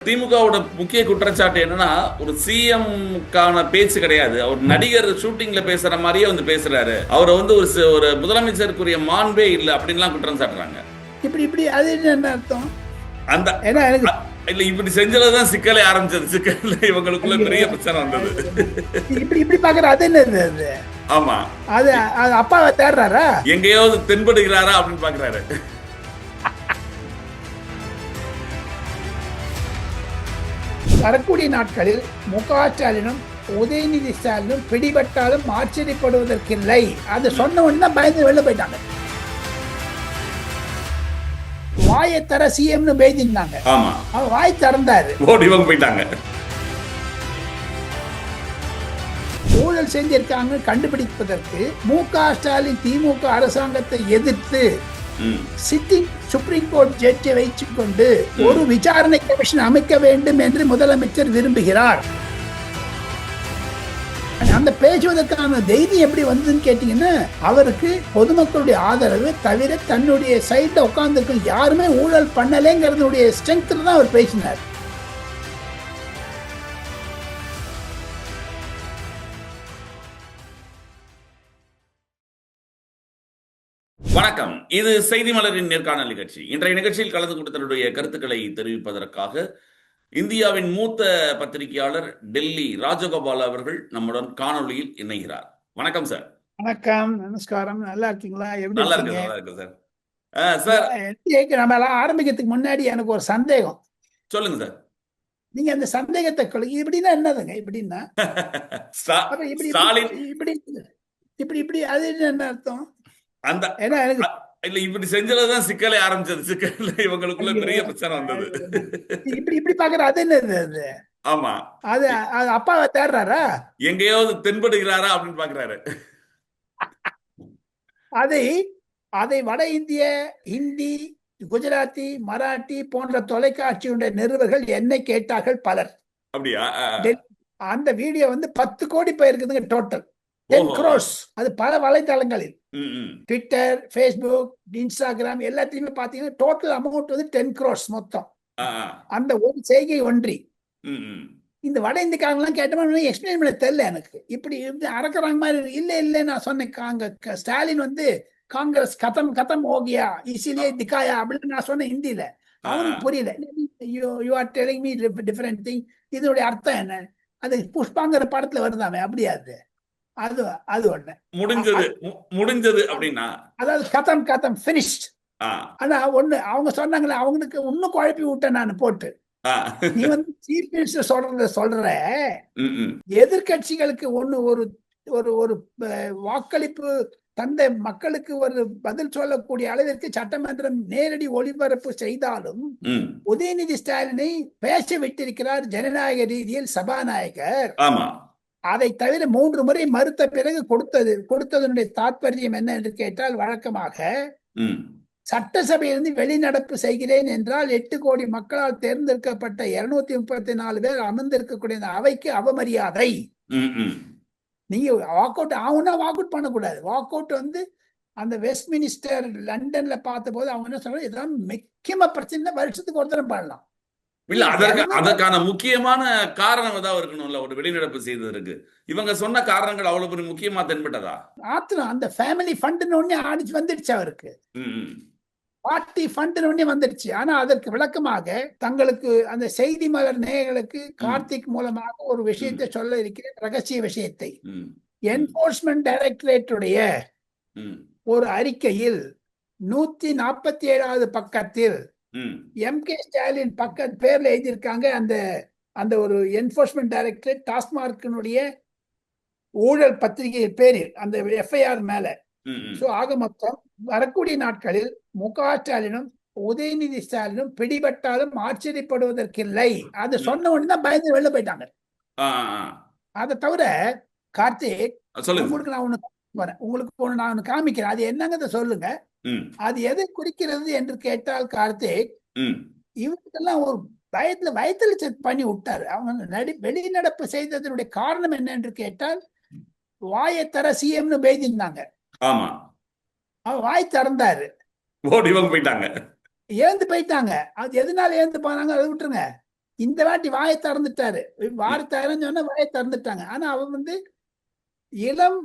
திமுகவோட முக்கிய குற்றச்சாட்டு என்னன்னா, ஒரு சிஎம்கான பேச்சு கிடையாது. அவர் நடிகர் ஷூட்டிங்ல பேசுற மாதிரியே வந்து பேசுறாரு. அவர் வந்து ஒரு முதலமைச்சருக்குரிய மாண்பே இல்ல அப்படின்லாம் குற்றம் சாட்டுறாங்க. இப்படி இப்படி அது என்ன அர்த்தம்? அந்த ஏன்னா எனக்கு இல்ல இப்படி செஞ்சதுதான் சிக்கலே ஆரம்பிச்சது. சிக்கல்ல இவங்களுக்குள்ள பெரிய பிரச்சனை வந்தது. இப்படி இப்படி பாக்குற அது என்னது அது? ஆமா, அது அப்பாவை தேடுறாரா? எங்கேயாவது தென்படுகிறாரா அப்படின்னு பாக்குறாரு. வரக்கூடிய நாட்களில் முக ஸ்டாலினும் உதயநிதி ஸ்டாலினும் பிடிபட்டாலும் ஆச்சரியப்படுவதற்கில்லை. அது சொன்ன உடனே பயந்து வெளில போயிட்டாங்க. வாயை தர சிஎம்னு பேசியிருந்தாங்க. ஆமா, அவர் வாய் திறந்தாரு, ஓடி இவங்க போயிட்டாங்க. ஊழல் செஞ்சிருக்காங்க கண்டுபிடிப்பதற்கு முக ஸ்டாலின் திமுக அரசாங்கத்தை எதிர்த்து சிட்டிங் சுப்ரீம் கோர்ட் ஜட்ஜை வைத்துக் கொண்டு ஒரு விசாரணை கமிஷன் அமைக்க வேண்டும் என்று முதலமைச்சர் விரும்புகிறார். அந்த பேசுவதற்கான தைரியம் எப்படி வந்ததுன்னு கேட்டீங்கன்னா, அவருக்கு பொதுமக்களுடைய ஆதரவு தவிர தன்னுடைய சைட்ல உட்கார்ந்து யாருமே ஊழல் பண்ணலைங்கிறதுடைய ஸ்ட்ரென்த்ல தான் அவர் பேசினார். வணக்கம், இது செய்தி மலரின் நேர்காணல் நிகழ்ச்சி. இன்றைய நிகழ்ச்சியில் கலந்து கொண்டு தன்னுடைய கருத்துக்களை தெரிவிப்பதற்காக இந்தியாவின் மூத்த பத்திரிகையாளர் டெல்லி ராஜகோபால் அவர்கள் நம்முடன் காணொலியில் இணைகிறார். வணக்கம் சார். வணக்கம், நமஸ்காரம். நல்லா இருக்கீங்களா? எப்படி நல்லா இருக்கு, நல்லா இருக்கு சார். சார், நம்ம எல்லாம் ஆரம்பிக்கிறதுக்கு முன்னாடி எனக்கு ஒரு சந்தேகம். சொல்லுங்க சார். நீங்க அந்த சந்தேகத்தை இப்படின்னா என்னதுங்க? இப்படின்னா ஸ்டாலின் இப்படி இப்படி இப்படி அது என்ன அர்த்தம்? அந்த ஏன்னா எனக்கு இல்ல இப்படி செஞ்சதுதான் சிக்கலே ஆரம்பிச்சது. சிக்கல்ல இவங்களுக்குள்ள பெரிய பிரச்சனை வந்தது. இப்படி இப்படி பாக்குற அது என்னது அது? ஆமா, அது அப்பாவை தேடுறாரா? எங்கேயாவது தென்படுகிறாரா அப்படின்னு பாக்குறாரு. அதை அதை வட இந்திய ஹிந்தி, குஜராத்தி, மராட்டி போன்ற தொலைக்காட்சியுடைய நிருபர்கள் என்னை கேட்டார்கள் பலர். அப்படியா? அந்த வீடியோ வந்து 10 கோடி போயிருக்குதுங்க டோட்டல். 10 crores. அது பல வலைதளங்களில் ட்விட்டர், ஃபேஸ்புக், இன்ஸ்டாகிராம் எல்லாத்தையுமே பாத்தீங்கன்னா டோட்டல் அமௌண்ட் வந்து 10 crores மொத்தம். அந்த ஒரு செய்கை ஒன்றி இந்த வட இந்திக்காரங்களாம் கேட்டோம்னா எக்ஸ்பிளைன் பண்ண தெரியல எனக்கு. இப்படி அறக்குறாங்க மாதிரி இல்ல இல்ல நான் சொன்னேன். ஸ்டாலின் வந்து காங்கிரஸ் கதம் கதம் ஓகியா இசிலியே திக்காயா அப்படின்னு நான் சொன்னேன் ஹிந்தியில. அவனுக்கு புரியல. You are telling me different thing. இதனுடைய அர்த்தம் என்ன? அது புஷ்பாங்கிற படத்துல வருதாமே, அப்படியா? அது அது ஒண்ணு முடிஞ்சது அப்படின்னா, அதாவது கதம் கதம் பினிஷ்ட். ஆனா ஒண்ணு அவங்க சொன்னாங்களே, அவங்களுக்கு இன்னும் குழப்பி விட்டேன் நான் போட்டு. நீ வந்து சீஃப் மினிஸ்டர் சொல்ற எதிர்கட்சிகளுக்கு ஒரு ஒரு ஒரு வாக்களிப்பு தந்த மக்களுக்கு ஒரு பதில் சொல்லக்கூடிய அளவிற்கு சட்டமன்றம் நேரடி ஒளிபரப்பு செய்தாலும் உதயநிதி ஸ்டாலினை பேச விட்டிருக்கிறார் ஜனநாயக ரீதியில் சபாநாயகர். அதை தவிர 3 முறை மறுத்த பிறகு கொடுத்ததனுடைய தாற்பயம் என்ன என்று கேட்டால், வழக்கமாக சட்டசபையிலிருந்து வெளிநடப்பு செய்கிறேன் என்றால் 8 கோடி மக்களால் தேர்ந்தெடுக்கப்பட்ட 234 பேர் அமர்ந்திருக்கக்கூடிய அவைக்கு அவமரியாதை. நீங்க வாக் அவுட் ஆகுனா வாக் அவுட் பண்ணக்கூடாது. வாக் அவுட் வந்து அந்த வெஸ்ட் மினிஸ்டர் லண்டன்ல பார்த்த போது அவங்க என்ன சொல்றாங்க, இதெல்லாம் முக்கியமா பிரச்சனை, வருஷத்துக்கு ஒரு தரம் பண்ணலாம். இல்ல, அதற்கான முக்கியமான காரணம் ஏதாவது இருக்கணும்ல ஒரு வெளிநடப்பு செய்ததற்கு. இவங்க சொன்ன காரணங்கள் அவ்வளவு பெரிய முக்கியமா தென்பட்டதா? ஆத்திரம் அந்த ஃபேமிலி ஃபண்ட் ஒண்ணே ஆடிச்சு வந்துடுச்சு அவருக்கு. பார்ட்டி ஃபண்ட் ஒண்ணே வந்துடுச்சு. ஆனா அதற்கு விளக்கமாக தங்களுக்கு அந்த செய்தி மலர் நேயர்களுக்கு கார்த்திக் மூலமாக ஒரு விஷயத்தை சொல்ல இருக்கிறேன், ரகசிய விஷயத்தை. என்போர்ஸ்மெண்ட் டைரக்டரேட்டுடைய ஒரு அறிக்கையில் 147வது பக்கத்தில் எம்.கே. ஸ்டாலின் பேர்ல எழுதியிருக்காங்க. அந்த ஒரு என்போர்ஸ்மெண்ட் டைரக்டரேட் டாஸ்மார்க்கினுடைய ஊழல் பத்திரிகை பேரில் அந்த எஃப்ஐஆர் மேல. ஆக மொத்தம் வரக்கூடிய நாட்களில் முக ஸ்டாலினும் உதயநிதி ஸ்டாலினும் பிடிபட்டாலும் ஆச்சரியப்படுவதற்கில்லை. அது சொன்ன உடனே பயந்து வெளில போயிட்டாங்க. அதை தவிர கார்த்திக், உங்களுக்கு நான் ஒண்ணு காமிக்கிறேன். அது என்னங்க சொல்லுங்க. அது எதை குறிக்கிறது என்று கேட்டால் கார்த்திக், இவருக்கெல்லாம் ஒரு வயத்துல செக் பண்ணி விட்டாரு. அவங்க வெளிநடப்பு செய்ததனுடைய காரணம் என்ன என்று கேட்டால், வாயை தர சிஎம்னு பேசியிருந்தாங்க. அவர் வாய் திறந்தாரு, ஓடி இவங்க போயிட்டாங்க. இழந்து போயிட்டாங்க. அது எதனால இழந்து போனாங்க அதை விட்டுருங்க. இந்த வாட்டி வாயை திறந்துட்டாரு. வார்த்தைன்னு சொன்னா வாயை திறந்துட்டாங்க. ஆனா அவர் வந்து இளம்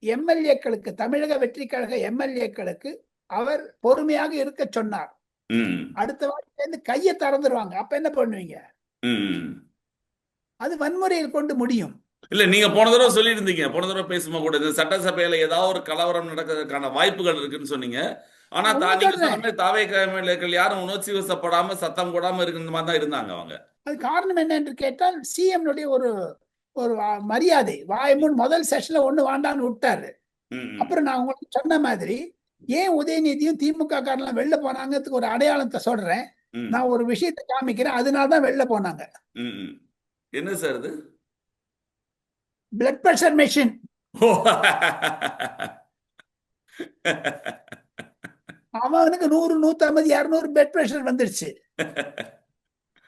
எம்எல்ஏக்களுக்கு, தமிழக வெற்றி கழக எம்எல்ஏக்களுக்கு அவர் பொறுமையாக இருக்க சொன்னார். ம், அடுத்த வாட்டில இருந்து கையை திறந்துருவாங்க. அப்ப என்ன பண்ணுவீங்க? ம். அது வன்முறையில் கொண்டு முடியும். இல்ல நீங்க போன தடவை சொல்லியிருந்தீங்க, போன தடவை பேசும்போது கூட இந்த சட்டசபையில ஏதாவது ஒரு கலவரம் நடக்கிறதுக்கான வாய்ப்புகள் இருக்குன்னு சொன்னீங்க. ஆனா நான் நீங்க சொல்றேன். சொன்ன மாதிரி தாவேகா எம்எல்ஏக்கள் யாரும் உணர்ச்சி வசப்படாம சத்தம் போடாம இருக்கிற மாதிரி தான் இருந்தாங்க அவங்க. அது காரணம் என்ன என்று கேட்டால் சிஎம் ஒரு ஒரு மரியாதை. வாய்மூன் முதல் செஷன்ல ஒண்ணு வாண்டான்னு விட்டாரு. ம், ம், அப்புறம் நான் உங்களுக்கு சொன்ன மாதிரி ஏன் உதயநிதியும் திமுக காரெல்லாம் வெளில போனாங்கிறதுக்கு ஒரு அடையாளத்தை சொல்றேன். ம், நான் ஒரு விஷயத்தை காமிக்கிறேன். அதனாலதான் வெளில போனாங்க. ம், ம். என்ன சார் இது? Blood pressure machine. ஓ. அவனுக்கு 100, 150, 200 பிளட் பிரஷர் வந்துருச்சு.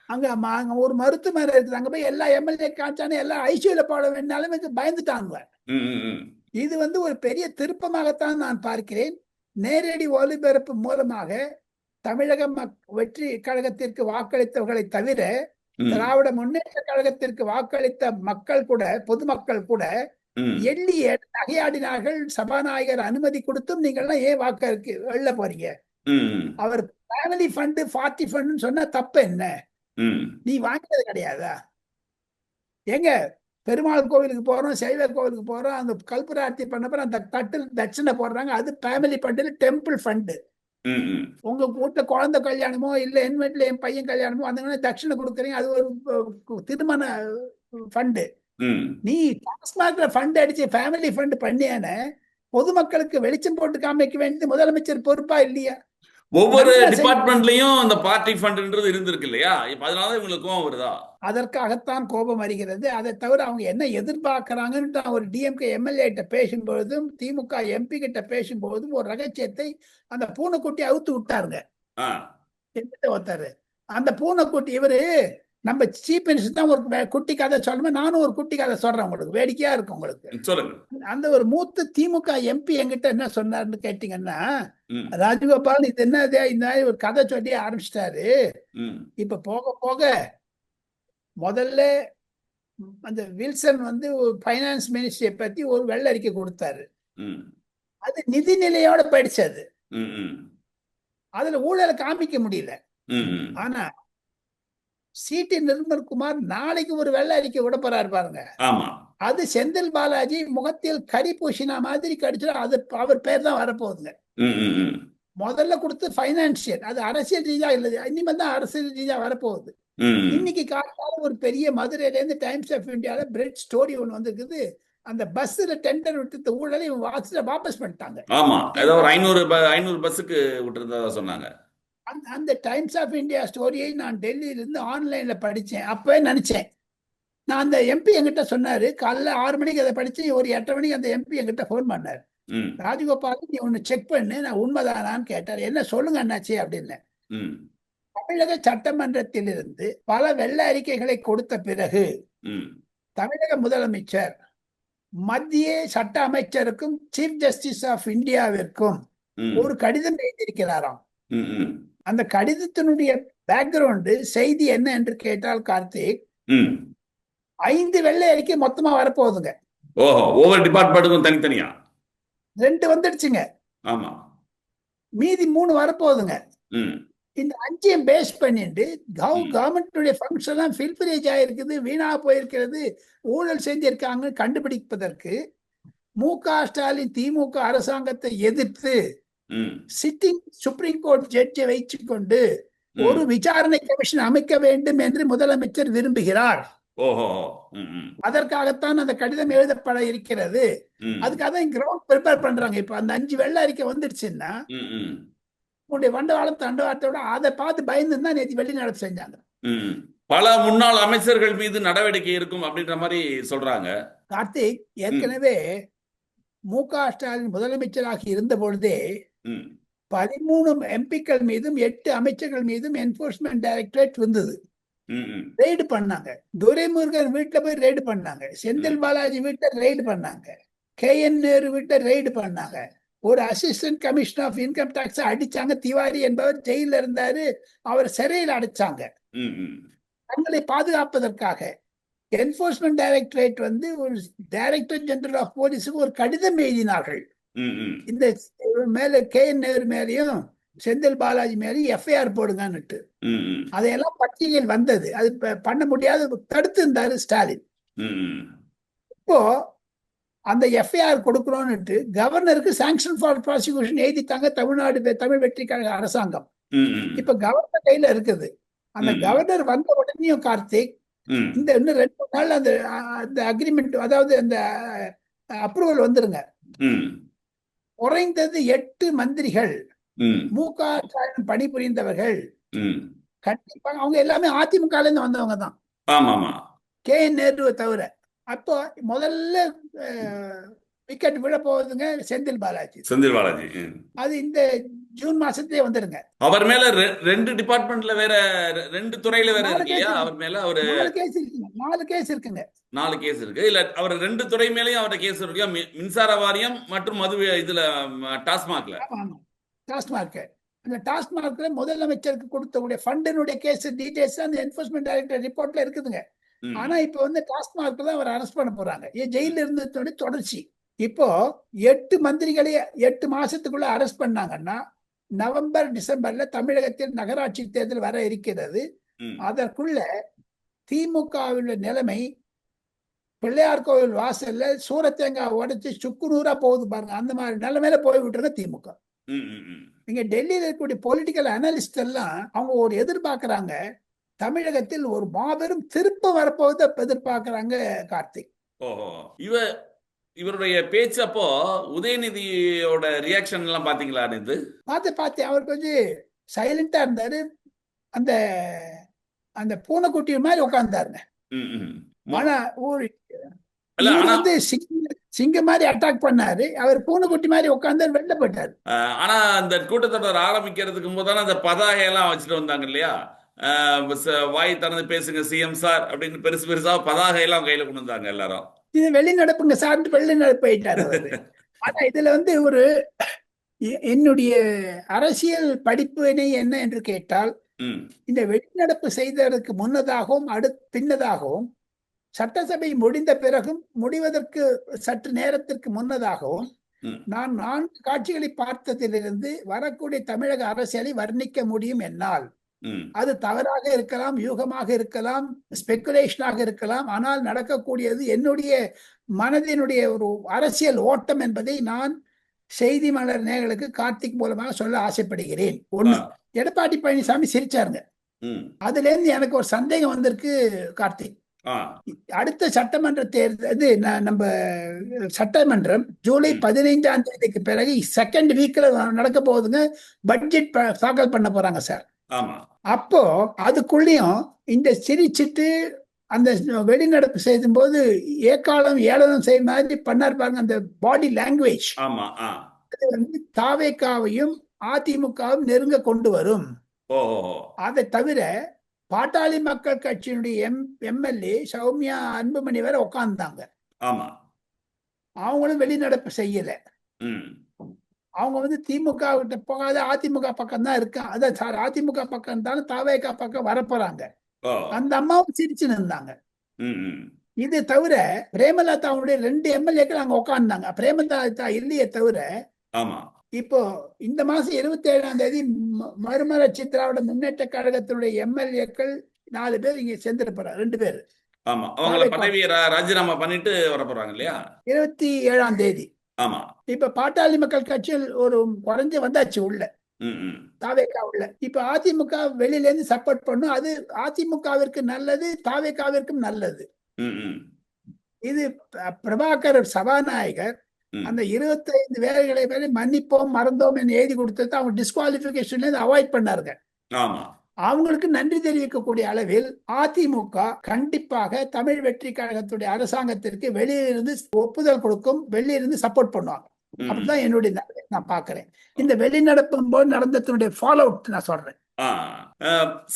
அங்க அங்க ஒரு மருத்துவமனை இருக்குது. அங்க போய் எல்லா எம்எல்ஏ காய்ச்சானே எல்லாம் ஐசியூல போட வேண்டிய நிலைமைக்கு பயந்துட்டாங்க. ம், ம், ம். இது ஒரு பெரிய திருப்பமாகத்தான் நான் பார்க்கிறேன். நேரடி ஒலிபரப்பு மூலமாக தமிழக வெற்றி கழகத்திற்கு வாக்களித்தவர்களை தவிர ம், திராவிட முன்னேற்ற கழகத்திற்கு வாக்களித்த மக்கள் கூட, பொதுமக்கள் கூட ம், எள்ளி நகையாடினார்கள். சபாநாயகர் அனுமதி கொடுத்தும் நீங்கள்லாம் ஏன் வாக்கு வெளில போறீங்க? ம், அவர் ஃபேமிலி ஃபண்டு, பார்ட்டி ஃபண்டுன்னு சொன்னா தப்பு என்ன? ம். நீ வாங்கினது கிடையாதா? எங்க பெருமாள் கோவிலுக்கு போறோம், சைவ கோவிலுக்கு போறோம், அந்த கல்பரார்த்தி பண்ணப்ப அந்த தட்டில் தட்சணை போடுறாங்க. அது ஃபேமிலி ஃபண்டு, டெம்பிள் ஃபண்டு. ம், ம். உங்க வீட்டுல குழந்தை கல்யாணமோ இல்ல என் வீட்டுல என் பையன் கல்யாணமோ அந்த தட்சணை கொடுக்குறீங்க. அது ஒரு திருமண ஃபண்டு. ம். நீ டாஸ்மாக்ல ஃபண்ட் அடிச்சு ஃபேமிலி ஃபண்ட் பண்ணியான பொதுமக்களுக்கு வெளிச்சம் போட்டு காமிக்க வேண்டியது முதலமைச்சர் பொறுப்பா இல்லையா? ஒவ்வொரு நல்லா டிபார்ட்மெண்ட்லயும் அந்த பார்ட்டி ஃபண்ட்ன்றது இருந்திருக்கு இல்லையா? இப்ப அதனால உங்களுக்கு கோவம் வருதா? அதற்காகத்தான் கோபம் வருகிறது. அதை தவிர அவங்க என்ன எதிர்பார்க்கிறாங்கன்னு நான் ஒரு டிஎம்கே எம்எல்ஏ கிட்ட பேசும்பொழுதும் திமுக எம்பி கிட்ட பேசும்போதும் ஒரு ரகசியத்தை அந்த பூனைக்குட்டி அவுத்து விட்டாருங்க. ஆ. என்கிட்ட ஒருத்தர் அந்த பூனைக்குட்டி இவரு நம்ம சீஃப் மினிஸ்டர் தான் ஒரு குட்டி கதை சொல்லணும். நானும் ஒரு குட்டி கதை சொல்றேன் உங்களுக்கு, வேடிக்கையா இருக்கும் உங்களுக்கு. சொல்லுங்க. அந்த ஒரு மூத்த திமுக எம்பி என்கிட்ட என்ன சொன்னாருன்னு கேட்டீங்கன்னா, ம், ராஜகோபால் இது என்னது இந்த மாதிரி ஒரு கதை சொல்லி ஆரம்பிச்சிட்டாரு. ம், இப்ப போக போக முதல்ல அந்த வில்சன் ஃபைனான்ஸ் மினிஸ்ட்ரியை பத்தி ஒரு வெள்ளை அறிக்கை கொடுத்தாரு. ம், அது நிதிநிலையோட போயிடுச்சு. அது ம், ம், அதுல ஊழலை காமிக்க முடியல. ம், ம். ஆனா சிடி நிர்மல்குமார் நாளைக்கு ஒரு வெள்ளை அறிக்கை விட போறாரு பாருங்க. ஆமா. அது செந்தில் பாலாஜி முகத்தில் கரி பூசினா மாதிரி கடிச்சிடும். அது அவர் பேர் தான் வரப்போகுதுங்க. ம், ம், ம். முதல்ல கொடுத்து ஃபைனான்சியல், அது அரசியல் ரீதியா இல்லை, இனிமேல் தான் அரசியல் ரீதியா வரப்போகுது. ம். இன்னைக்கு காலையில ஒரு பெரிய மதுரையில இருந்து டைம்ஸ் ஆஃப் இந்தியால பிரெட் ஸ்டோரி ஒன்று வந்திருக்குது. அந்த பஸ்ல டெண்டர் விட்டு ஊழலை வாபஸ் பண்ணிட்டாங்க. ஆமா. ஏதோ ஒரு 500 பஸ்ஸுக்கு விட்டுருந்ததா சொன்னாங்க. அந்த டைம்ஸ் ஆஃப் இந்தியா ஸ்டோரியை நான் டெல்லியில இருந்து ஆன்லைன்ல படிச்சேன். அப்பவே நினைச்சேன். நான் அந்த எம்பி என்கிட்ட சொன்னாரு, காலைல 6 மணிக்கு அதை படிச்சு ஒரு 8:30 மணிக்கு அந்த எம்பி என்கிட்ட போன் பண்ணாரு. ம், ராஜகோபால் நீ ஒன்னு செக் பண்ணு, நான் உண்மைதானான்னு கேட்டார். என்ன சொல்லுங்க அண்ணாச்சி அப்படின்னு. ம், தமிழக சட்டமன்றத்திலிருந்து பல வெள்ளை அறிக்கைகளை கொடுத்த பிறகு ம், தமிழக முதலமைச்சர் மத்திய சட்ட அமைச்சருக்கும் சீஃப் ஜஸ்டிஸ் ஆஃப் இந்தியாவிற்கும் ம், ஒரு கடிதம் எழுதியிருக்கிறாராம். ம், ம், அந்த கடிதத்தினுடைய பேக்ரவுண்டு செய்தி என்ன என்று கேட்டால் கார்த்திக், ம். 5 வெள்ளை அறிக்கை மொத்தமா வரப்போகுதுங்க. ஓஹோ, ஒவ்வொரு டிபார்ட்மெண்ட்டுக்கும் தனித்தனியா? 2 வந்துடுச்சுங்க. ஆமா. மீதி 3 வரப்போகுதுங்க. ம், இந்த 5ஐயும் பேஸ் பண்ணிட்டு ம். கவர்மெண்ட்டுடைய ஃபண்ட்ஸ் எல்லாம் ஃபில்பிரேஜ் ஆயிருக்குது, வீணா போயிருக்கிறது, ஊழல் செஞ்சிருக்காங்க கண்டுபிடிப்பதற்கு மு.க. ஸ்டாலின் திமுக அரசாங்கத்தை எதிர்த்து ம், சிட்டிங் சுப்ரீம் கோர்ட் ஜட்ஜை வைத்துக் கொண்டு ம். ஒரு விசாரணை கமிஷன் அமைக்க வேண்டும் என்று முதலமைச்சர் விரும்புகிறார். ஓஹோ. ம், ம், அதற்காகத்தான் அந்த கடிதம் எழுதப்பட இருக்கிறது. ம், அதுக்காக தான் கிரவுண்ட் ப்ரிப்பேர் பண்றாங்க. இப்ப அந்த 5 வெள்ளை அறிக்கை வந்துடுச்சுன்னா ம், ம், உங்களுடைய வண்டவாளம் தண்டவாளத்தோட அதை பார்த்து பயந்து தான் நேற்று வெளிநடப்பு செஞ்சாங்க. ம். பல முன்னாள் அமைச்சர்கள் மீது நடவடிக்கை இருக்கும் அப்படின்ற மாதிரி சொல்றாங்க. கார்த்திக், ஏற்கனவே மு.க. ஸ்டாலின் முதலமைச்சராக இருந்த பொழுதே ம், 13 எம்பிக்கள் மீதும் 8 அமைச்சர்கள் மீதும் என்போர்ஸ்மெண்ட் டைரக்டரேட் இருந்தது. ம், ம், ரெய்டு பண்ணாங்க. துரைமுருகன் வீட்டுல போய் ரெய்டு பண்ணாங்க. செந்தில் பாலாஜி வீட்டை ரெய்டு பண்ணாங்க. KN நேரு வீட்டை ரெய்டு பண்ணாங்க. ஒரு assistant commissioner of income tax அடிச்சாங்க. திவாரி என்பவர் ஜெயில இருந்தாரு, அவர் சிறையில் அடைச்சாங்க. ம், ம். தங்களை பாதுகாப்பதற்காக என்போர்ஸ்மெண்ட் டைரக்டரேட் வந்து ஒரு டைரக்டர் ஜெனரல் ஆஃப் போலீஸுக்கு ஒரு கடிதம் எழுதினார்கள். இந்த மேல KN நேரு மேலேயும் செந்தில் பாலாஜி மேலேயும் FIR போடுங்கன்னுட்டு. அதையெல்லாம் பத்திரிகையில் வந்தது. அது பண்ண முடியாத தடுத்து இருந்தாரு ஸ்டாலின். இப்போ அந்த FIR கொடுக்கணும்னுட்டு கவர்னருக்கு சாங்ஷன் ஃபார் ப்ராசிக்யூஷன் எழுதித்தாங்க தமிழ் வெற்றி கழக அரசாங்கம். இப்ப கவர்னர் கையில இருக்குது. அந்த கவர்னர் வந்த உடனேயும் கார்த்திக் இந்த இன்னும் 2 நாள் அந்த அக்ரிமெண்ட், அதாவது அந்த அப்ரூவல் வந்துருங்க. குறைந்தது 8 மந்திரிகள் MUக ஸ்டாலின் பணிபுரிந்தவர்கள் கண்டிப்பாக அவங்க எல்லாமே அதிமுக இருந்து வந்தவங்க தான், KN நேருவை தவிர. அப்போ முதல்ல விக்கெட் விழ போகுதுங்க செந்தில் பாலாஜி. அது இந்த ஜூன் மாசத்திலே வந்துருங்க. அவர் மேல 2 டிபார்ட்மெண்ட்ல வேற 2 துறையில வேற இருக்கு இல்லையா? அவர் மேல ஒரு 4 கேஸ் இருக்குங்க. 4 கேஸ் இருக்கு. இல்ல அவர் 2 துறை மேலயும் அவர்ட்ட கேஸ் இருக்கு. மின்சார வாரியம் மற்றும் மது இதுல டாஸ்மாக்ல. டாஸ்மாக் அந்த டாஸ்மாக்ல முதலமைச்சருக்கு கொடுத்தக்கூடிய ஃபண்டினுடைய கேஸ் டீடைல்ஸ் அந்த என்போர்ஸ்மெண்ட் டைரக்டர் ரிப்போர்ட்ல இருக்குதுங்க. ஆனா இப்ப வந்து டாஸ்மாக் தான் அவர் அரெஸ்ட் பண்ண போறாங்க. ஜெயில இருந்ததோட தொடர்ச்சி. இப்போ 8 மந்திரிகளை 8 மாசத்துக்குள்ள அரெஸ்ட் பண்ணாங்கன்னா நவம்பர் டிசம்பர்ல தமிழகத்தில் நகராட்சி தேர்தல் வர இருக்கிறது. அதற்குள்ள திமுகவுள்ள நிலைமை பிள்ளையார் கோவில் வாசல்ல சூரத்தேங்காய் உடைச்சு சுக்குநூறா போகுது பாருங்க. அந்த மாதிரி நிலைமையில போய் விட்டுருங்க திமுக. இங்க டெல்லியில இருக்கக்கூடிய பொலிட்டிக்கல் அனலிஸ்ட் எல்லாம் அவங்க ஒரு எதிர்பார்க்கிறாங்க, தமிழகத்தில் ஒரு மாபெரும் திருப்பம் வரப்போகுது எதிர்பார்க்கிறாங்க கார்த்திக். இவருடைய பேச்சு அப்போ உதயநிதியோட ரியாக்ஷன் எல்லாம் பாத்தீங்களா? இது பார்த்தேன். அவர் கொஞ்சம் சைலண்டா இருந்தாரு. அந்த அந்த பூனைக்குட்டி மாதிரி உட்கார்ந்தாருங்க. ஆனா வந்து சிங்க மாதிரி அட்டாக் பண்ணாரு, அவர் பூனைக்குட்டி மாதிரி உட்கார்ந்து வெளில போயிட்டாரு. ஆனா அந்த கூட்டத்தொடர் ஆரம்பிக்கிறதுக்கு போதுதானே அந்த பதாகை எல்லாம் வச்சுட்டு வந்தாங்க இல்லையா? வாய் திறந்து பேசுங்க CM சார் அப்படின்னு பெருசா பதாகை எல்லாம் கையில கொண்டு வந்தாங்க எல்லாரும். இது வெளிநடப்புங்க சார்ந்து வெளிநடப்பு போயிட்டாரு அவரு. ஆனா இதுல வந்து ஒரு என்னுடைய அரசியல் படிப்பினை என்ன என்று கேட்டால், இந்த வெளிநடப்பு செய்ததற்கு முன்னதாகவும் பின்னதாகவும் சட்டசபை முடிந்த பிறகும் முடிவதற்கு சற்று நேரத்திற்கு முன்னதாகவும் நான் 4 காட்சிகளை பார்த்ததிலிருந்து வரக்கூடிய தமிழக அரசியலை வர்ணிக்க முடியும் என்னால். அது தவறாக இருக்கலாம், யூகமாக இருக்கலாம், ஸ்பெகுலேஷனாக இருக்கலாம். ஆனால் நடக்கக்கூடியது என்னுடைய மனதினுடைய ஒரு அரசியல் ஓட்டம் என்பதை நான் செய்தி மலர் நேயர்களுக்கு கார்த்திக் மூலமாக சொல்ல ஆசைப்படுகிறேன். ஒண்ணு, எடப்பாடி பழனிசாமி சிரிச்சாருங்க. அதுல இருந்து எனக்கு ஒரு சந்தேகம் வந்திருக்கு கார்த்திக். அடுத்த சட்டமன்ற தேர்தல் நம்ம சட்டமன்றம் ஜூலை 15ஆம் தேதிக்கு பிறகு செகண்ட் வீக்ல நடக்க போகுதுங்க. பட்ஜெட் தாக்கல் பண்ண போறாங்க சார். அப்போ அதுக்குள்ளயும் இந்த சிரிச்சிட்டு அந்த வெளிநடப்பு செய்யும் போது ஏக்காலம் ஏளனம் செய்யும் மாதிரி பண்ணார் பாருங்க. அந்த பாடி லாங்குவேஜ் வந்து தாவேக்காவையும் அதிமுகவும் நெருங்க கொண்டு வரும். அதை தவிர பாட்டாளி மக்கள் கட்சியினுடைய MLA சௌமியா அன்புமணி வேற உட்கார்ந்தாங்க. அவங்களும் வெளிநடப்பு செய்யல. அவங்க வந்து திமுக கிட்ட போகாத அதிமுக பக்கம் தான் இருக்காங்க. அதான் சார் அதிமுக பக்கம் இருந்தாலும் தாவேகா பக்கம் வரப்போறாங்க. அந்த அம்மாவும் சிரிச்சு நின்றாங்க. இது தவிர பிரேமலதாவுடைய 2 MLAக்கள் அங்க உட்கார்ந்தாங்க. பிரேமலதா இல்லையே தவிர இப்போ இந்த மாசம் 27ஆம் தேதி மறுமலர்ச்சி திராவிட முன்னேற்ற கழகத்தினுடைய MLAக்கள் 4 பேர் இங்க சேர்ந்திருப்பாங்க. 2 பேர் பதவியை ராஜினாமா பண்ணிட்டு வர போறாங்க இல்லையா? 27ஆம் தேதி. இப்ப பாட்டாளி மக்கள் கட்சியில் ஒரு குறைஞ்சு வந்தாச்சு உள்ள தாவேகா உள்ள. இப்ப அதிமுக வெளியில இருந்து சப்போர்ட் பண்ணும். அது அதிமுகவிற்கு நல்லது, தாவேகாவிற்கும் நல்லது. இது பிரபாகர் சபாநாயகர் அந்த 25 வேலைகளை மன்னிப்போம் மறந்தோம் என்று எழுதி கொடுத்தது அவங்க டிஸ்குவாலிபிகேஷன்ல அவாய்ட் பண்ணாருங்க. அவங்களுக்கு நன்றி தெரிவிக்கக்கூடிய அளவில் அதிமுக கண்டிப்பாக தமிழ் வெற்றி கழகத்துடைய அரசாங்கத்திற்கு வெளியிலிருந்து ஒப்புதல் கொடுக்கும், வெளியிலிருந்து சப்போர்ட் பண்ணுவாங்க. அப்படிதான் என்னுடைய நான் பாக்குறேன். இந்த வெளிநடப்பும் போது நடந்ததுடைய ஃபாலோ அவுட் நான் சொல்றேன்.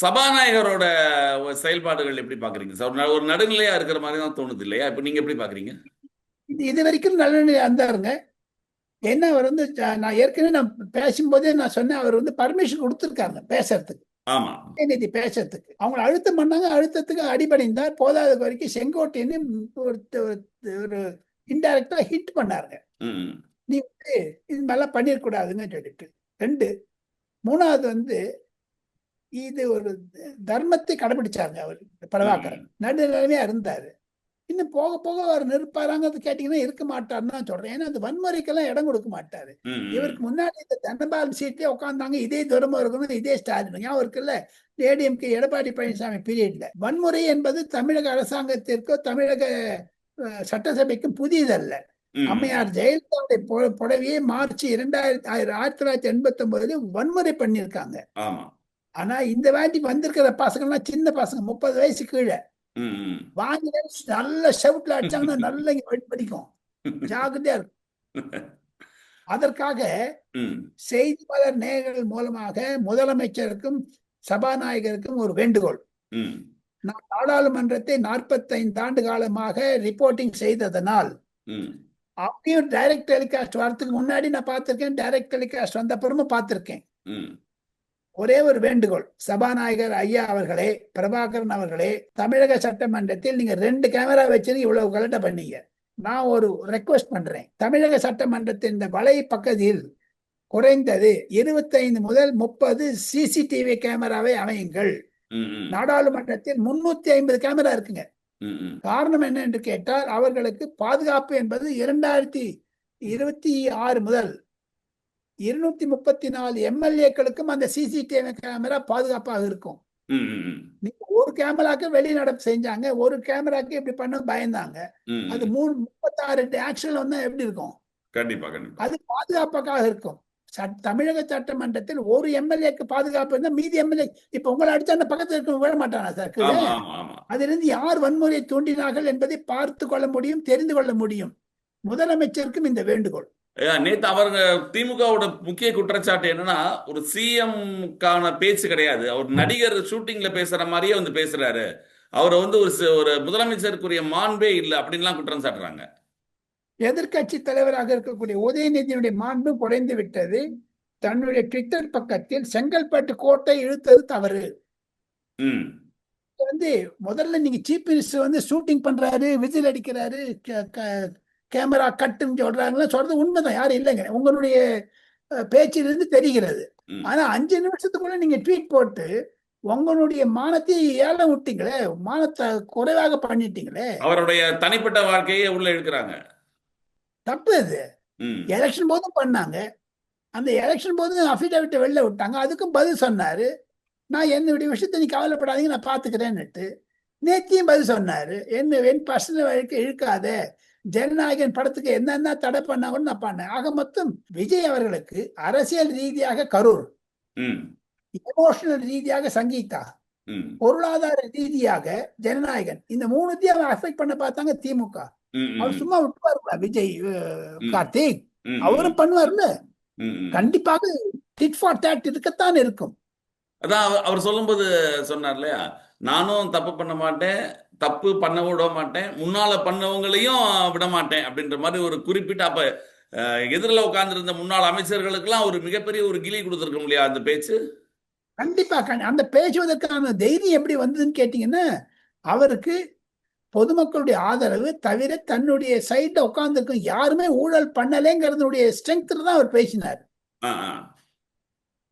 சபாநாயகரோட செயல்பாடுகள் எப்படி பாக்குறீங்க சார்? ஒரு நடுநிலையா இருக்கிற மாதிரி தான் தோணுது இல்லையா? இப்ப நீங்க எப்படி பாக்குறீங்க? இது வரைக்கும் நடுநிலையா இருந்தாருங்க. என்ன அவர் வந்து நான் ஏற்கனவே நான் பேசும்போதே நான் சொன்னேன், அவர் வந்து பர்மிஷன் கொடுத்துருக்காங்க பேசுறதுக்கு. ஆமா. உதயநிதி பேசுறதுக்கு அவங்களை அழுத்தம் பண்ணாங்க. அழுத்தத்துக்கு அடிபணிந்தார். போதாத வரைக்கும் செங்கோட்டையன் ஒரு இன்டைரக்டா ஹிட் பண்ணாருங்க. ம். நீ வந்து இது மாதிரிலாம் பண்ணிடக்கூடாதுன்னு சொல்லிட்டு. 2 3வது வந்து இது ஒரு தர்மத்தை கடைபிடிச்சாங்க அவர் பிரபாகரன். நடுநிலைமையா இருந்தாரு. இன்னும் போக போக அவர் நிற்பாராங்கிறது கேட்டீங்கன்னா இருக்க மாட்டாருன்னு தான் சொல்றேன். ஏன்னா அந்த வன்முறைக்கெல்லாம் இடம் கொடுக்க மாட்டாரு. இவருக்கு முன்னாடி இந்த தண்டபால் சீட்லயே உட்காந்தாங்க. இதே துரைமுருகனும் இதே ஸ்டாலின் ஞாபகம் இருக்குல்ல, ஏடிஎம்கே எடப்பாடி பழனிசாமி பீரியட்ல. வன்முறை என்பது தமிழக அரசாங்கத்திற்கோ தமிழக சட்டசபைக்கும் புதியதல்ல. அம்மையார் ஜெயலலிதாவுடைய புடவையே மார்ச் 1989 வன்முறை பண்ணியிருக்காங்க. ஆமா. ஆனா இந்த வாட்டி வந்திருக்கிற பசங்க எல்லாம் சின்ன பசங்க 30 வயசு கீழே வாங்கி நல்ல செவுட்ல அடிச்சாங்கன்னா நல்ல படிக்கும். ஜாகிரதையா இருக்கும். அதற்காக செய்தி மலர் நேயர்கள் மூலமாக முதலமைச்சருக்கும் சபாநாயகருக்கும் ஒரு வேண்டுகோள். நான் நாடாளுமன்றத்தை 45 ஆண்டு காலமாக ரிப்போர்ட்டிங் செய்ததனால் அப்பயும் டைரக்ட் டெலிகாஸ்ட் வரதுக்கு முன்னாடி நான் பார்த்திருக்கேன். டைரக்ட் டெலிகாஸ்ட் வந்த அப்புறமும் பார்த்திருக்கேன். ஒரே ஒரு வேண்டுகோள், சபாநாயகர் ஐயா அவர்களே, பிரபாகரன் அவர்களே, தமிழக சட்டமன்றத்தில் நீங்க 2 கேமரா வச்சு இவ்வளவு கலெக்ட பண்ணீங்க. நான் ஒரு ரெக்வஸ்ட் பண்றேன். தமிழக சட்டமன்றத்தின் இந்த வலை பக்கத்தில் குறைந்தது 25 முதல் 30 சிசிடிவி கேமராவை அமையுங்கள். நாடாளுமன்றத்தில் 350 கேமரா இருக்குங்க. காரணம் என்ன என்று கேட்டால் அவர்களுக்கு பாதுகாப்பு என்பது 2026 முதல் 234 எம்எல்ஏக்களுக்கும் அந்த சிசிடிவி கேமரா பாதுகாப்பாக இருக்கும். நீங்க ஒரு கேமராக்கு வெளிநடப்பு செஞ்சாங்க, ஒரு கேமராக்கு இப்படி பண்ண பயந்தாங்க. அது 36 ஆக்ஷன் வந்தா எப்படி இருக்கும்? கண்டிப்பா கண்டிப்பா. அது பாதுகாப்பாக இருக்கும். தமிழக சட்டமன்றத்தில் ஒரு எம்எல்ஏக்கு பாதுகாப்பு இருந்தா மீதி எம்எல்ஏ இப்ப உங்களை அடிச்சா அந்த பக்கத்துல இருக்க விட மாட்டானா சார்? அதிலிருந்து யார் வன்முறையை தூண்டினார்கள் என்பதை பார்த்து கொள்ள முடியும், தெரிந்து கொள்ள முடியும். முதலமைச்சருக்கும் இந்த வேண்டுகோள். நேத்து அவருங்க திமுகவோட முக்கிய குற்றச்சாட்டு என்னன்னா, ஒரு சிஎம்கான பேச்சு கிடையாது. அவர் நடிகர் ஷூட்டிங்ல பேசுற மாதிரியே வந்து பேசுறாரு. அவரை வந்து ஒரு முதலமைச்சருக்குரிய மாண்பே இல்லை அப்படின்லாம் குற்றம் சாட்டுறாங்க. எதிர்கட்சி தலைவராக இருக்கக்கூடிய உதயநிதியுடைய மாண்பு குறைந்து விட்டது. தன்னுடைய ட்விட்டர் பக்கத்தில் செங்கல்பட்டு கோட்டை இழுத்தது தவறு. வந்து முதல்ல நீங்க சீஃப் மினிஸ்டர் வந்து ஷூட்டிங் பண்றாரு, விசில் அடிக்கிறாரு, கேமரா கட்டுன்னு சொல்றாங்களா, சொல்றது உண்மைதான், யாரும் இல்லைங்க. உங்களுடைய பேச்சிலிருந்து தெரிகிறது. ஆனா 5 நிமிஷத்துக்குள்ள நீங்க ட்வீட் போட்டு உங்களுடைய மானத்தை ஏலம் விட்டீங்களே, மானத்தை குறைவாக பண்ணிட்டீங்களே. அவருடைய தனிப்பட்ட வாழ்க்கையை உள்ள இழுக்கிறாங்க. தப்பு அது. எலெக்ஷன் போதும் பண்ணாங்க. அந்த எலெக்ஷன் போது அஃபிடவிட்டை வெளில விட்டாங்க. அதுக்கும் பதில் சொன்னாரு. நான் என்னுடைய விஷயத்தை நீ கவலைப்படாதீங்க, நான் பாத்துக்கிறேன்னுட்டு. நேத்தியும் பதில் சொன்னாரு. என் பர்சனல் வாழ்க்கை இழுக்காத, ஜனநாயகன் படத்துக்கு என்னென்ன தடை பண்ணாங்கன்னு நான் பண்ணேன். ஆக மொத்தம் விஜய் அவர்களுக்கு அரசியல் ரீதியாக கரூர், எமோஷனல் ரீதியாக சங்கீதா, பொருளாதார ரீதியாக ஜனநாயகன், இந்த 3த்தையும் அஃபெக்ட் பண்ண பார்த்தாங்க திமுக. அவர் சும்மா விட்டுவாருங்களா? விஜய் கார்த்திக் அவரும் பண்ணுவாருல்ல. கண்டிப்பாக டிட் ஃபார் டாட் இருக்கத்தான் இருக்கும். அதான் அவர் சொல்லும்போது சொன்னார் இல்லையா, நானும் தப்பு பண்ண மாட்டேன், தப்பு பண்ண விட மாட்டேன், முன்னால பண்ணவங்களையும் விட மாட்டேன் அப்படின்ற மாதிரி ஒரு குறிப்பிட்ட, அப்ப எதிரில் உட்கார்ந்துருந்த முன்னாள் அமைச்சர்களுக்கெல்லாம் ஒரு மிகப்பெரிய ஒரு கிளி கொடுத்துருக்க இல்லையா அந்த பேச்சு? கண்டிப்பா. அந்த பேசுவதற்கான தைரியம் எப்படி வந்ததுன்னு கேட்டீங்கன்னா, அவருக்கு பொதுமக்களுடைய ஆதரவு தவிர தன்னுடைய சைட்ல உட்கார்ந்துருக்கும் யாருமே ஊழல் பண்ணலைங்கிறதுடைய ஸ்ட்ரெங்க்ல தான் அவர் பேசினார்.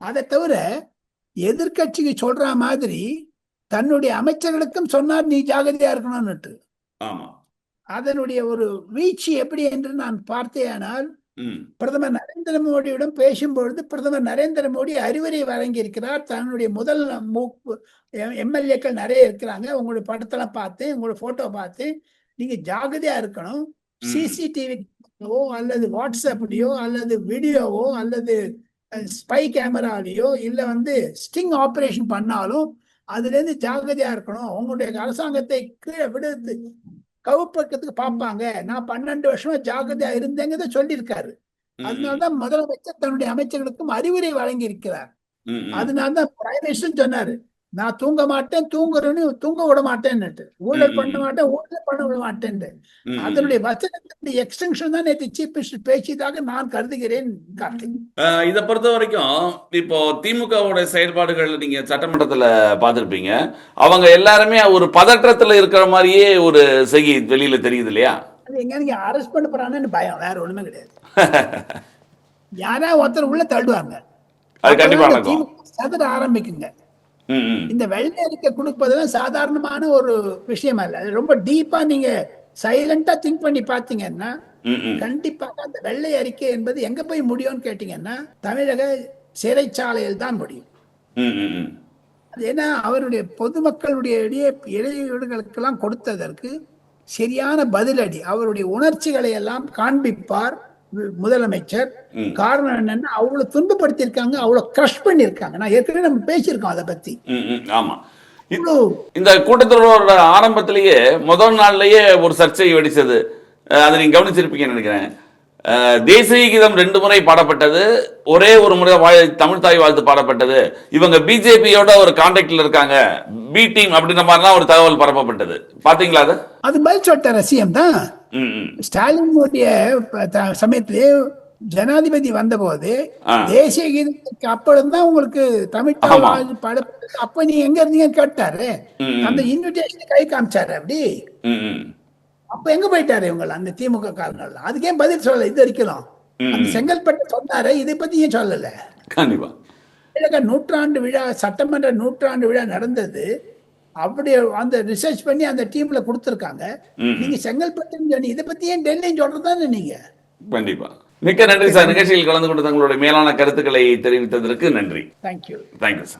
அதை தவிர எதிர்கட்சிக்கு சொல்ற மாதிரி தன்னுடைய அமைச்சர்களுக்கும் சொன்னார், நீ ஜாகிரதையா இருக்கணும்னுட்டு. அதனுடைய ஒரு வீழ்ச்சி எப்படி என்று நான் பார்த்தேனால், பிரதமர் நரேந்திர மோடியுடன் பேசும்பொழுது பிரதமர் நரேந்திர மோடி அறிவுரை வழங்கி இருக்கிறார். தன்னுடைய முதல் எம்எல்ஏக்கள் நிறைய இருக்கிறாங்க, உங்களுடைய படத்தெல்லாம் பார்த்தேன், உங்களுடைய போட்டோ பார்த்தேன், நீங்க ஜாகிரதையா இருக்கணும். சிசிடிவியோ அல்லது வாட்ஸ்அப்லயோ அல்லது வீடியோவோ அல்லது ஸ்பை கேமராலேயோ இல்ல வந்து ஸ்டிங் ஆபரேஷன் பண்ணாலும் அதுல இருந்து ஜாகிரதையா இருக்கணும். உங்களுடைய அரசாங்கத்தை கீழே விடுறது கவுப்பக்கத்துக்கு பார்ப்பாங்க. நான் 12 வருஷமா ஜாகிரதையா இருந்தேங்கிறத சொல்லியிருக்காரு. அதனால்தான் முதலமைச்சர் தன்னுடைய அமைச்சர்களுக்கும் அறிவுரை வழங்கி இருக்கிறார். அதனால்தான் பிரைம் மினிஸ்டர் சொன்னாரு, நான் தூங்க மாட்டேன், தூங்குறவனு தூங்க விட மாட்டேன்னுட்டு, ஊழல் பண்ண ம். மாட்டேன், ஊழல் பண்ண விட மாட்டேன்ட்டு. ம். அதனுடைய வசனத்தினுடைய எக்ஸ்டென்ஷன் தான் நேற்று சீஃப் மினிஸ்டர் பேசியதாக நான் கருதுகிறேன் கார்த்திக். இதை பொறுத்த வரைக்கும் இப்போ திமுகவோட செயல்பாடுகள் நீங்க சட்டமன்றத்துல பார்த்திருப்பீங்க. அவங்க எல்லாருமே ஒரு பதற்றத்துல இருக்கிற மாதிரியே ஒரு செய்தி வெளியில தெரியுது இல்லையா? அது எங்க நீங்க அரெஸ்ட் பண்ண போறாங்கன்னு பயம், வேற ஒண்ணுமே கிடையாது. யாரா ஒருத்தர் உள்ள தள்ளுவாங்க, அது கண்டிப்பா அப்பதான் இந்த நடக்கும். திமுக சதுர ஆரம்பிக்குங்க. ம், ம். இந்த வெள்ளை அறிக்கை கொடுப்பதெல்லாம் சாதாரணமான ஒரு விஷயம் அல்ல. அது ரொம்ப டீப்பா நீங்க சைலண்டா திங்க் பண்ணி பாத்தீங்கன்னா ம், ம். கண்டிப்பாக அந்த வெள்ளை அறிக்கை என்பது எங்க போய் முடியும்னு கேட்டீங்கன்னா தமிழக சிறைச்சாலையில் தான் முடியும். ம், ம், ம். அது ஏன்னா அவருடைய பொதுமக்களுடைய இடையூறுகளுக்கெல்லாம் கொடுத்ததற்கு சரியான பதிலடி, அவருடைய உணர்ச்சிகளை எல்லாம் காண்பிப்பார் முதலமைச்சர். ம். காரணம் என்னன்னா அவ்வளவு துன்பப்படுத்தியிருக்காங்க, அவ்வளவு கிரஷ் பண்ணியிருக்காங்க. நான் ஏற்கனவே நம்ம பேசியிருக்கோம் அதை பத்தி. ம், ம். ஆமா. இவ்வளவு இந்த கூட்டத்தொடரோட ஆரம்பத்திலேயே முதல் நாள்லயே ஒரு சர்ச்சை வெடிச்சது. அதை நீங்க கவனிச்சிருப்பீங்கன்னு நினைக்கிறேன். தேசிய கீதம் 2 முறை பாடப்பட்டது, ஒரே ஒரு முறை தமிழ் தாய் வாழ்த்து பாடப்பட்டது. இவங்க பிஜேபியோட ஒரு கான்டாக்ட்ல இருக்காங்க, பி டீம் அப்படின்ற மாதிரிலாம் ஒரு தகவல் பரப்பப்பட்டது. பாத்தீங்களா அது? அது பதில் சொல்லிட்ட ரசியம் தான். ம், ம். ஸ்டாலினுடைய சமயத்திலே ஜனாதிபதி வந்தபோது ஆ. தேசிய கீதத்துக்கு அப்பொழுதுதான் உங்களுக்கு தமிழ் ஆமா. பாட, அப்ப நீங்க எங்க இருந்தீங்கன்னு கேட்டாரு. ம், ம். அந்த இன்விடேஷன் கை காமிச்சாரு அப்படி. ம், ம். அப்ப எங்க போயிட்டாரு இவங்க அந்த திமுக காரங்கள்? அதுக்கே பதில் சொல்லல இது வரைக்கும். ம். அந்த செங்கல்பட்டு சொன்னாரு, இதை பத்தி ஏன் சொல்லல? கண்டிப்பா. தமிழக நூற்றாண்டு விழா, சட்டமன்ற நூற்றாண்டு விழா நடந்தது, அப்படி அந்த ரிசர்ச் பண்ணி அந்த டீம்ல கொடுத்துருக்காங்க. ம். நீங்க செங்கல்பட்டுன்னு சொன்னீங்க, இதை பத்தி ஏன் டெல்லின்னு சொல்றதுதானே நீங்க? கண்டிப்பா. மிக்க நன்றி சார். நிகழ்ச்சியில் கலந்து கொண்டு தங்களுடைய மேலான கருத்துக்களை தெரிவித்ததற்கு நன்றி. தேங்க்யூ. Thank you sir.